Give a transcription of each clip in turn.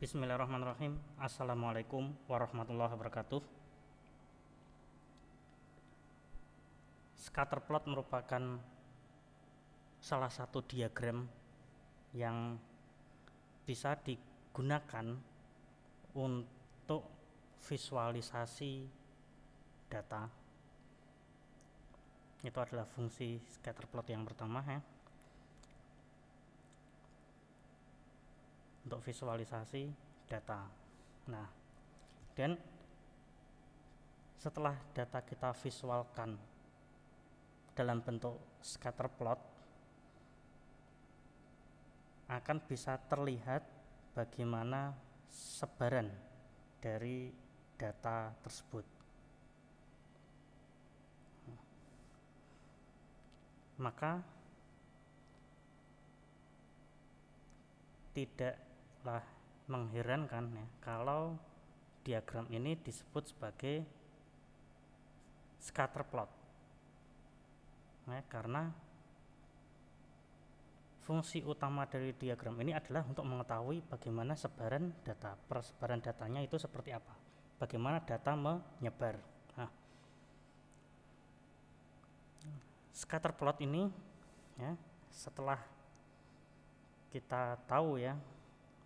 Bismillahirrahmanirrahim. Assalamualaikum warahmatullahi wabarakatuh. Scatterplot merupakan salah satu diagram yang bisa digunakan untuk visualisasi data. Itu adalah fungsi scatterplot yang pertama ya. Untuk visualisasi data. Nah, dan setelah data kita visualkan dalam bentuk scatterplot, akan bisa terlihat bagaimana sebaran dari data tersebut. Maka tidaklah mengherankan ya kalau diagram ini disebut sebagai scatterplot. Karena fungsi utama dari diagram ini adalah untuk mengetahui bagaimana sebaran data, persebaran datanya itu seperti apa, bagaimana data menyebar. Scatterplot ini ya, setelah kita tahu ya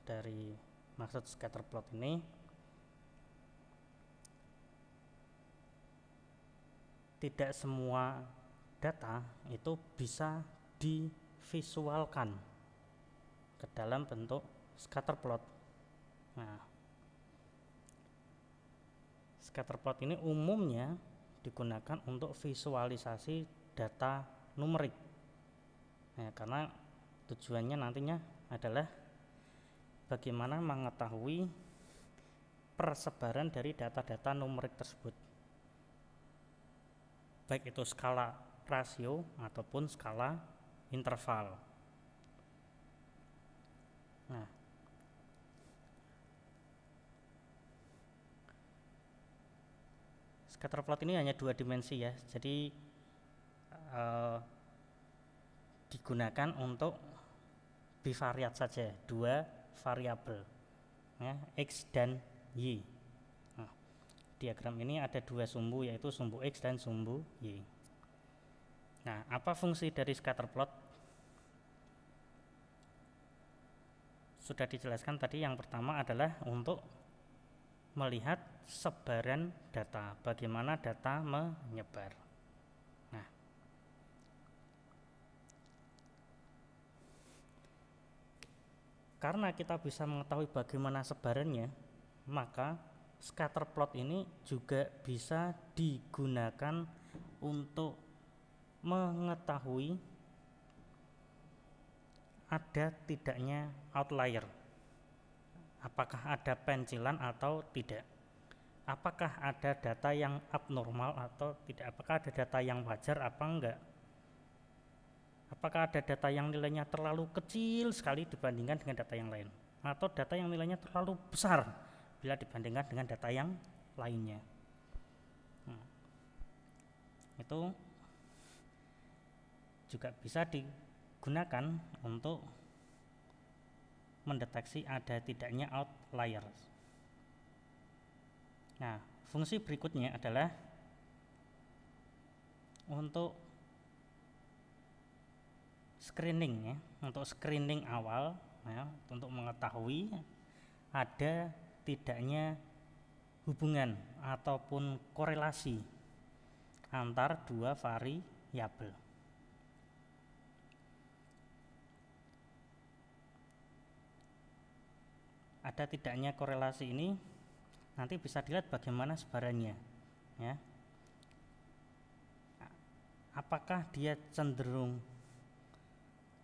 dari maksud scatterplot ini, tidak semua data itu bisa divisualkan ke dalam bentuk scatterplot. Nah, scatterplot ini umumnya digunakan untuk visualisasi data numerik. Karena tujuannya nantinya adalah bagaimana mengetahui persebaran dari data-data numerik tersebut, baik itu skala rasio ataupun skala interval. Nah, scatterplot ini hanya 2 dimensi ya, jadi digunakan untuk bivariat saja, 2 variabel ya, X dan Y. Nah, diagram ini ada 2 sumbu, yaitu sumbu X dan sumbu Y. Nah, apa fungsi dari scatterplot? Sudah dijelaskan tadi, yang pertama adalah untuk melihat sebaran data, bagaimana data menyebar. Nah, karena kita bisa mengetahui bagaimana sebarannya, maka scatterplot ini juga bisa digunakan untuk mengetahui ada tidaknya outlier, apakah ada pencilan atau tidak, apakah ada data yang abnormal atau tidak, apakah ada data yang wajar apa enggak, apakah ada data yang nilainya terlalu kecil sekali dibandingkan dengan data yang lain, atau data yang nilainya terlalu besar bila dibandingkan dengan data yang lainnya. Itu juga bisa digunakan untuk mendeteksi ada tidaknya outliers. Nah, fungsi berikutnya adalah untuk screening ya, untuk screening awal ya, untuk mengetahui ada tidaknya hubungan ataupun korelasi antar 2 variabel. Ada tidaknya korelasi ini nanti bisa dilihat bagaimana sebarannya ya. Apakah dia cenderung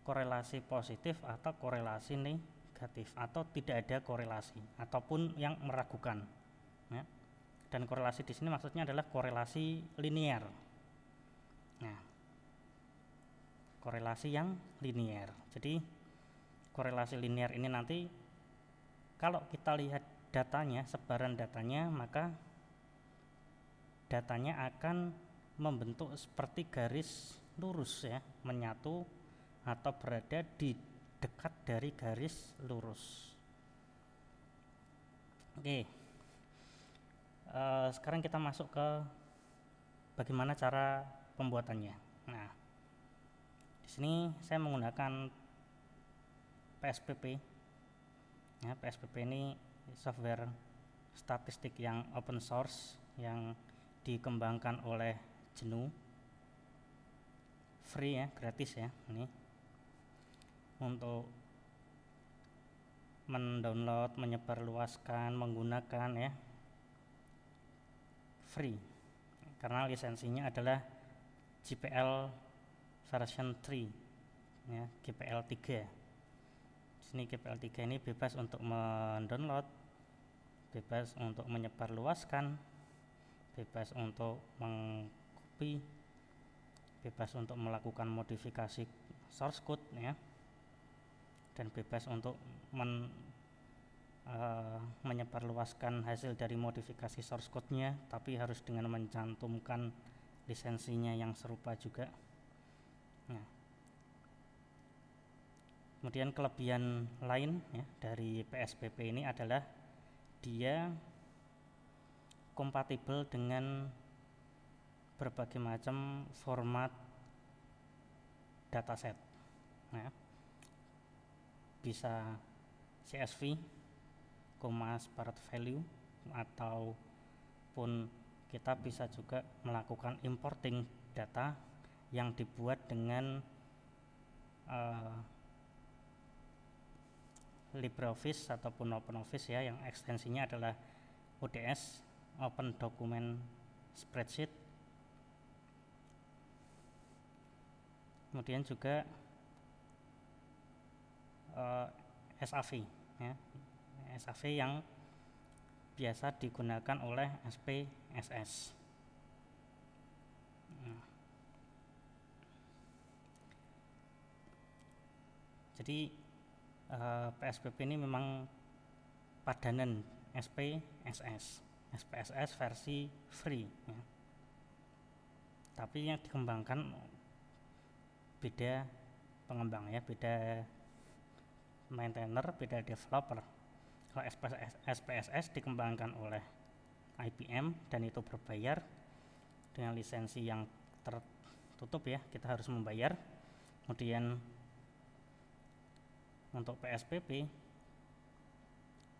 korelasi positif atau korelasi negatif, atau tidak ada korelasi ataupun yang meragukan ya. Dan korelasi di sini maksudnya adalah korelasi linear. Nah, korelasi yang linear. Jadi korelasi linear ini nanti kalau kita lihat datanya, sebaran datanya, maka datanya akan membentuk seperti garis lurus ya, menyatu atau berada di dekat dari garis lurus. Oke, sekarang kita masuk ke bagaimana cara pembuatannya. Nah, di sini saya menggunakan PSPP. Ya, PSPP ini software statistik yang open source yang dikembangkan oleh GNU, free ya, gratis ya. Ini untuk mendownload, menyebarluaskan, menggunakan ya, free karena lisensinya adalah GPL version 3 ya, GPL 3. Di sini GPL 3 ini bebas untuk mendownload, bebas untuk menyebarluaskan, bebas untuk mengcopy, bebas untuk melakukan modifikasi source code ya, dan bebas untuk menyebarluaskan hasil dari modifikasi source code-nya, tapi harus dengan mencantumkan lisensinya yang serupa juga. Nah, kemudian kelebihan lain ya dari PSPP ini adalah dia kompatibel dengan berbagai macam format dataset. Nah, bisa CSV, separate value, ataupun kita bisa juga melakukan importing data yang dibuat dengan LibreOffice ataupun OpenOffice ya, yang ekstensinya adalah ODS, Open Document Spreadsheet. Kemudian juga SAV ya, SAV yang biasa digunakan oleh SPSS. Jadi PSPP ini memang padanan SPSS versi free ya. Tapi yang dikembangkan beda pengembang ya, beda maintainer, beda developer. Kalau SPSS dikembangkan oleh IBM dan itu berbayar dengan lisensi yang tertutup ya, kita harus membayar. Kemudian untuk PSPP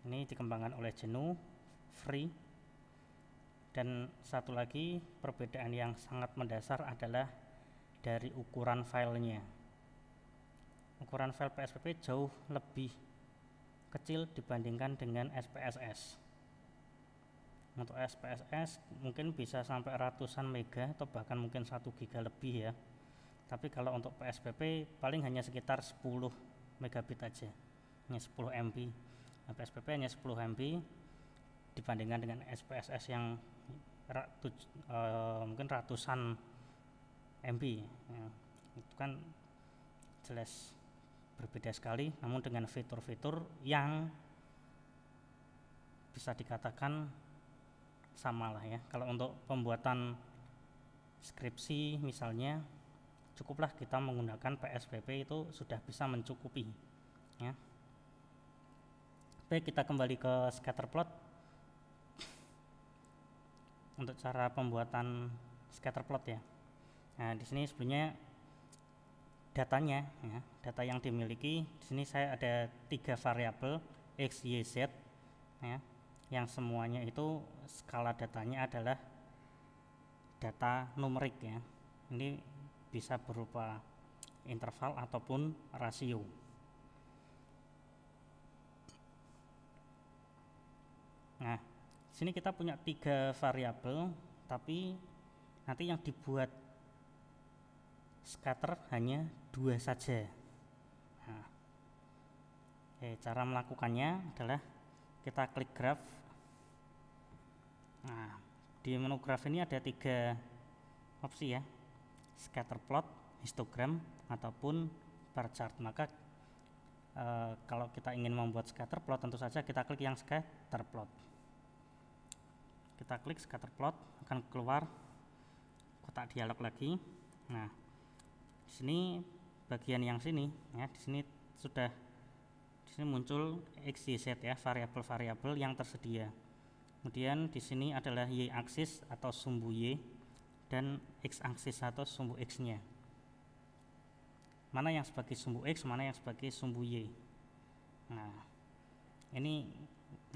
ini dikembangkan oleh GNU, free. Dan satu lagi perbedaan yang sangat mendasar adalah dari ukuran filenya. Ukuran file PSPP jauh lebih kecil dibandingkan dengan SPSS. Untuk SPSS mungkin bisa sampai ratusan mega atau bahkan mungkin 1 giga lebih ya. Tapi kalau untuk PSPP paling hanya sekitar 10 megabit aja, hanya 10 MB. Nah, PSPP hanya 10 MB dibandingkan dengan SPSS yang mungkin ratusan MB ya. Itu kan jelas berbeda sekali, namun dengan fitur-fitur yang bisa dikatakan sama lah ya. Kalau untuk pembuatan skripsi misalnya, cukuplah kita menggunakan PSPP, itu sudah bisa mencukupi ya. Baik, kita kembali ke scatterplot. Untuk cara pembuatan scatterplot ya. Nah, di sini sebenarnya datanya ya, data yang dimiliki di sini saya ada 3 variabel x, y, z ya, yang semuanya itu skala datanya adalah data numerik ya. Ini bisa berupa interval ataupun rasio. Nah, di sini kita punya 3 variabel, tapi nanti yang dibuat scatter hanya 2 saja. Nah, cara melakukannya adalah kita klik graph. Nah, di menu graph ini ada 3 opsi ya, scatter plot, histogram, ataupun bar chart. Maka kalau kita ingin membuat scatter plot, tentu saja kita klik yang scatter plot. Kita klik scatter plot, akan keluar kotak dialog lagi. Nah, di sini bagian yang sini ya, di sini sudah Di sini muncul x, y, z ya, variabel-variabel yang tersedia. Kemudian di sini adalah y aksis atau sumbu y dan x aksis atau sumbu x-nya. Mana yang sebagai sumbu x, mana yang sebagai sumbu y. Nah, ini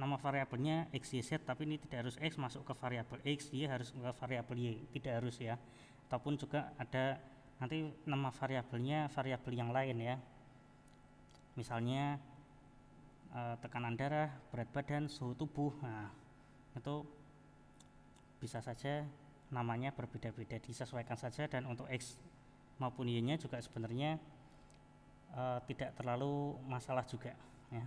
nama variabelnya x, y, z, tapi ini tidak harus x masuk ke variabel x, y harus ke variabel y, tidak harus ya. Ataupun juga ada nanti nama variabelnya variabel yang lain ya. Misalnya tekanan darah, berat badan, suhu tubuh. Nah, itu bisa saja namanya berbeda-beda, disesuaikan saja. Dan untuk x maupun y-nya juga sebenarnya tidak terlalu masalah juga ya.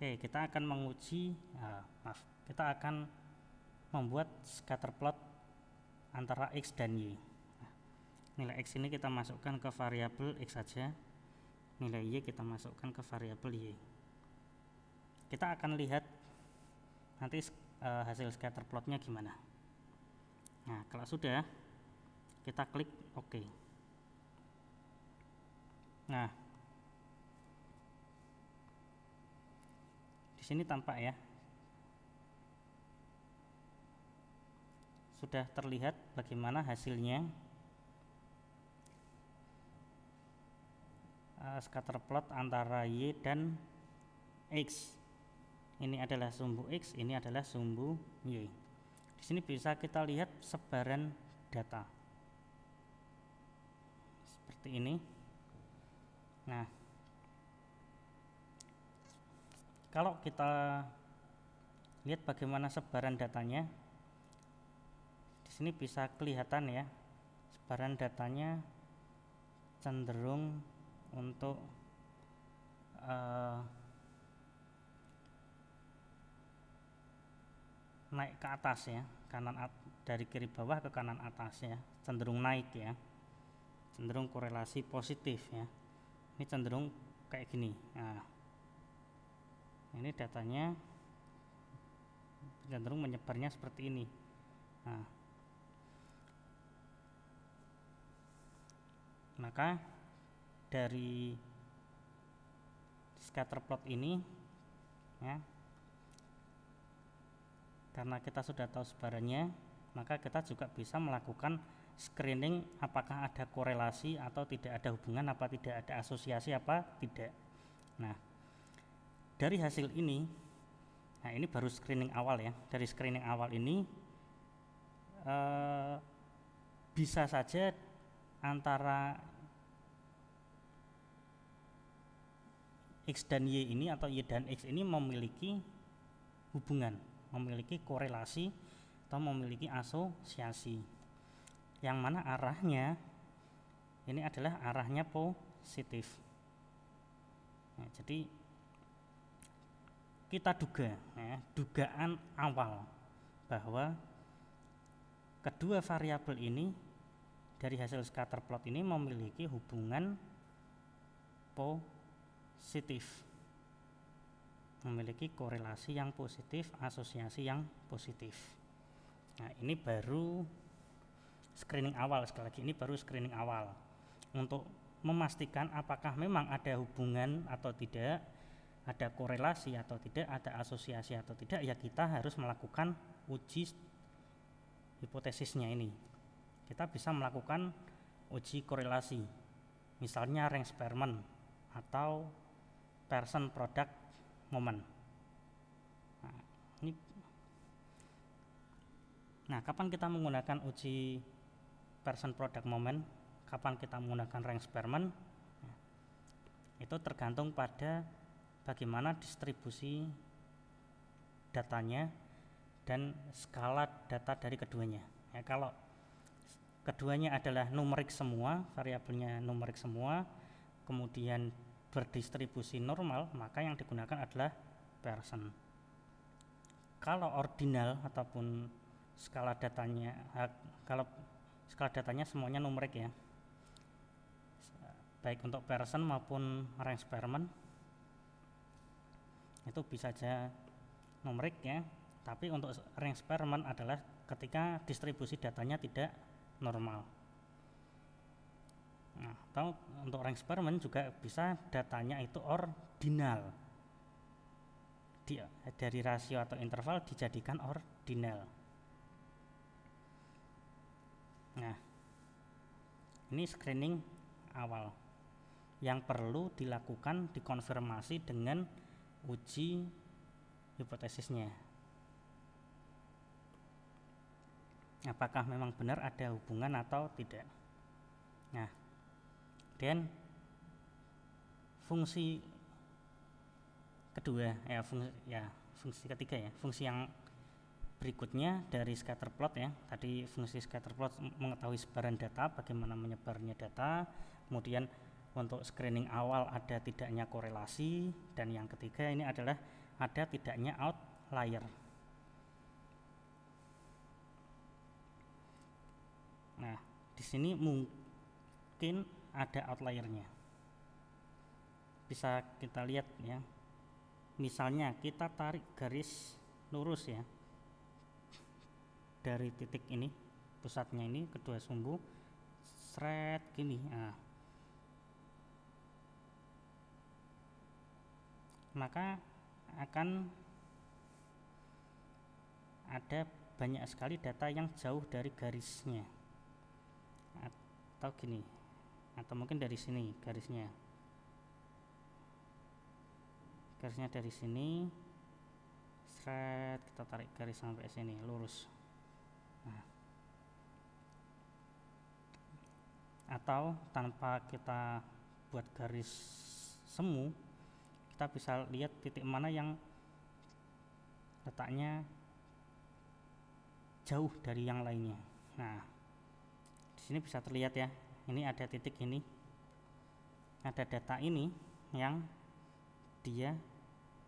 Oke, kita akan menguji, kita akan membuat scatter plot antara x dan y. Nilai x ini kita masukkan ke variabel x saja, nilai y kita masukkan ke variabel y. Kita akan lihat nanti hasil scatter plotnya gimana. Nah, kalau sudah, kita klik OK. Nah, di sini tampak ya, sudah terlihat bagaimana hasilnya. Scatter plot antara y dan x. Ini adalah sumbu x, ini adalah sumbu y. Di sini bisa kita lihat sebaran data seperti ini. Nah, kalau kita lihat bagaimana sebaran datanya, di sini bisa kelihatan ya, sebaran datanya cenderung untuk naik ke atas ya, dari kiri bawah ke kanan atas ya, cenderung naik ya, cenderung korelasi positif ya. Ini cenderung kayak gini. Nah, ini datanya cenderung menyebarnya seperti ini. Nah, maka dari scatter plot ini ya, karena kita sudah tahu sebarannya, maka kita juga bisa melakukan screening apakah ada korelasi atau tidak ada hubungan, apa tidak ada asosiasi apa tidak. Nah, dari hasil ini, nah ini baru screening awal ya. Dari screening awal ini bisa saja antara x dan y ini atau y dan x ini memiliki hubungan, memiliki korelasi atau memiliki asosiasi, yang mana arahnya ini adalah arahnya positif. Nah, jadi kita duga ya, dugaan awal bahwa kedua variabel ini dari hasil scatter plot ini memiliki hubungan positif, memiliki korelasi yang positif, asosiasi yang positif. Nah, ini baru screening awal. Sekali lagi, ini baru screening awal untuk memastikan apakah memang ada hubungan atau tidak, ada korelasi atau tidak, ada asosiasi atau tidak. Ya, kita harus melakukan uji hipotesisnya ini. Kita bisa melakukan uji korelasi, misalnya rank Spearman atau person product moment. Nah, kapan kita menggunakan uji person product moment, kapan kita menggunakan rank Spearman, itu tergantung pada bagaimana distribusi datanya dan skala data dari keduanya ya. Kalau keduanya adalah numerik semua, variabelnya numerik semua, kemudian berdistribusi normal, maka yang digunakan adalah person. Kalau ordinal ataupun skala datanya, kalau skala datanya semuanya numerik ya, baik untuk person maupun rank Spearman, itu bisa saja numerik ya. Tapi untuk rank Spearman adalah ketika distribusi datanya tidak normal. Nah, atau untuk rank Spearman juga bisa datanya itu ordinal. Dari rasio atau interval dijadikan ordinal. Nah, ini screening awal yang perlu dilakukan dikonfirmasi dengan uji hipotesisnya. Apakah memang benar ada hubungan atau tidak. Nah, dan fungsi kedua fungsi ketiga ya, fungsi yang berikutnya dari scatterplot ya. Tadi fungsi scatterplot mengetahui sebaran data, bagaimana menyebarnya data. Kemudian untuk screening awal ada tidaknya korelasi, dan yang ketiga ini adalah ada tidaknya outlier. Nah, di sini mungkin ada outliernya. Bisa kita lihat ya. Misalnya kita tarik garis lurus ya. Dari titik ini, pusatnya ini kedua sumbu seret gini. Nah, maka akan ada banyak sekali data yang jauh dari garisnya. Atau gini, atau mungkin dari sini garisnya dari sini seret, kita tarik garis sampai sini lurus. Nah, atau tanpa kita buat garis semu, kita bisa lihat titik mana yang letaknya jauh dari yang lainnya. Nah, di sini bisa terlihat ya, ini ada titik ini, ada data ini yang dia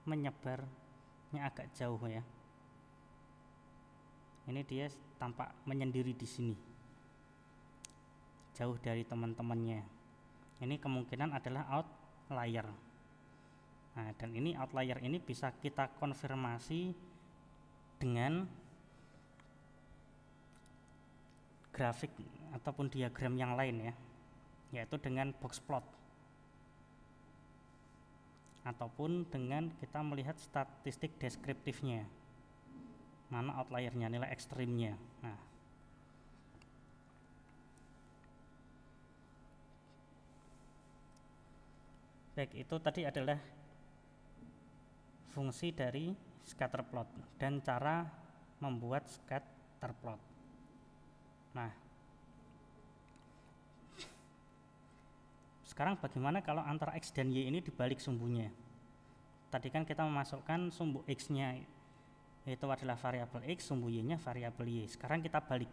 menyebarnya agak jauh ya. Ini dia tampak menyendiri di sini, jauh dari teman-temannya. Ini kemungkinan adalah outlier. Nah, dan ini outlier ini bisa kita konfirmasi dengan grafik ataupun diagram yang lain ya, yaitu dengan box plot, ataupun dengan kita melihat statistik deskriptifnya, mana outliernya, nilai ekstrimnya. Nah, baik, itu tadi adalah fungsi dari scatterplot dan cara membuat scatterplot. Nah, sekarang bagaimana kalau antara X dan Y ini dibalik sumbunya? Tadi kan kita memasukkan sumbu X-nya itu adalah variabel X, sumbu Y-nya variabel Y. Sekarang kita balik.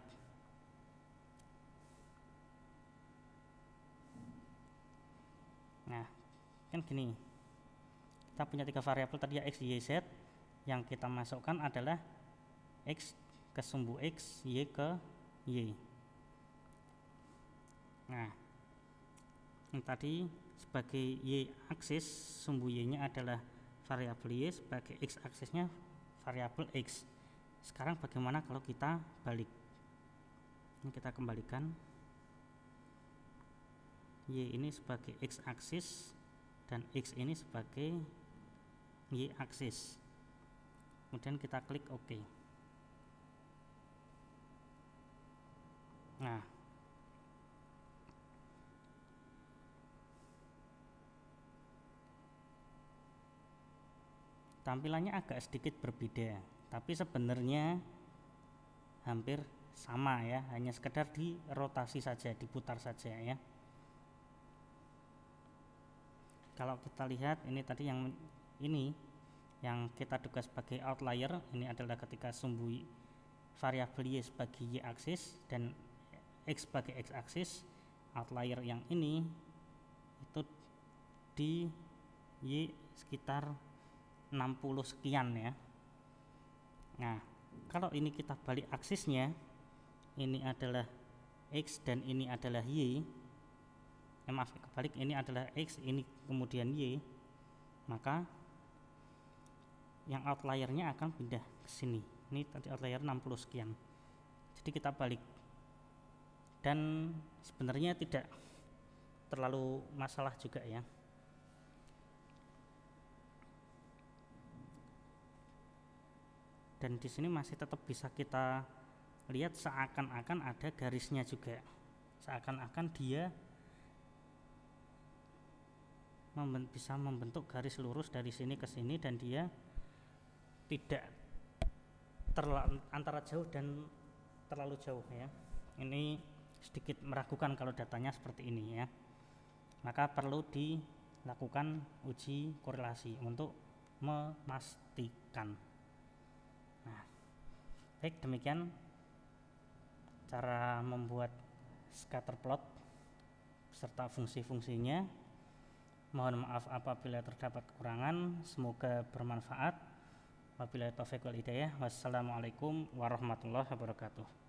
Nah, kan gini, kita punya 3 variabel tadi ya, X, Y, Z. Yang kita masukkan adalah X ke sumbu X, Y ke Y. Nah, yang tadi sebagai Y aksis, sumbu Y-nya adalah variabel Y, sebagai X aksisnya variabel X. Sekarang bagaimana kalau kita balik? Ini kita kembalikan. Y ini sebagai X aksis dan X ini sebagai Y aksis. Kemudian kita klik OK. Nah, tampilannya agak sedikit berbeda, tapi sebenarnya hampir sama ya, hanya sekedar dirotasi saja, diputar saja ya. Kalau kita lihat ini tadi yang kita duga sebagai outlier, ini adalah ketika sumbu variabel Y sebagai Y aksis dan X sebagai X aksis. Outlier yang ini itu di Y sekitar 60 sekian ya. Nah, kalau ini kita balik aksisnya, ini adalah X dan ini adalah Y. Maaf, kebalik, ini adalah X, ini kemudian Y, maka yang outliernya akan pindah ke sini. Ini tadi outlier 60 sekian. Jadi kita balik. Dan sebenarnya tidak terlalu masalah juga ya. Dan di sini masih tetap bisa kita lihat seakan-akan ada garisnya juga, seakan-akan dia bisa membentuk garis lurus dari sini ke sini, dan dia tidak antara jauh dan terlalu jauh ya. Ini sedikit meragukan kalau datanya seperti ini ya, maka perlu dilakukan uji korelasi untuk memastikan. Nah, baik, demikian cara membuat scatter plot serta fungsi-fungsinya. Mohon maaf apabila terdapat kekurangan, semoga bermanfaat. Wabillahi taufiq wal hidayah. Wassalamualaikum warahmatullahi wabarakatuh.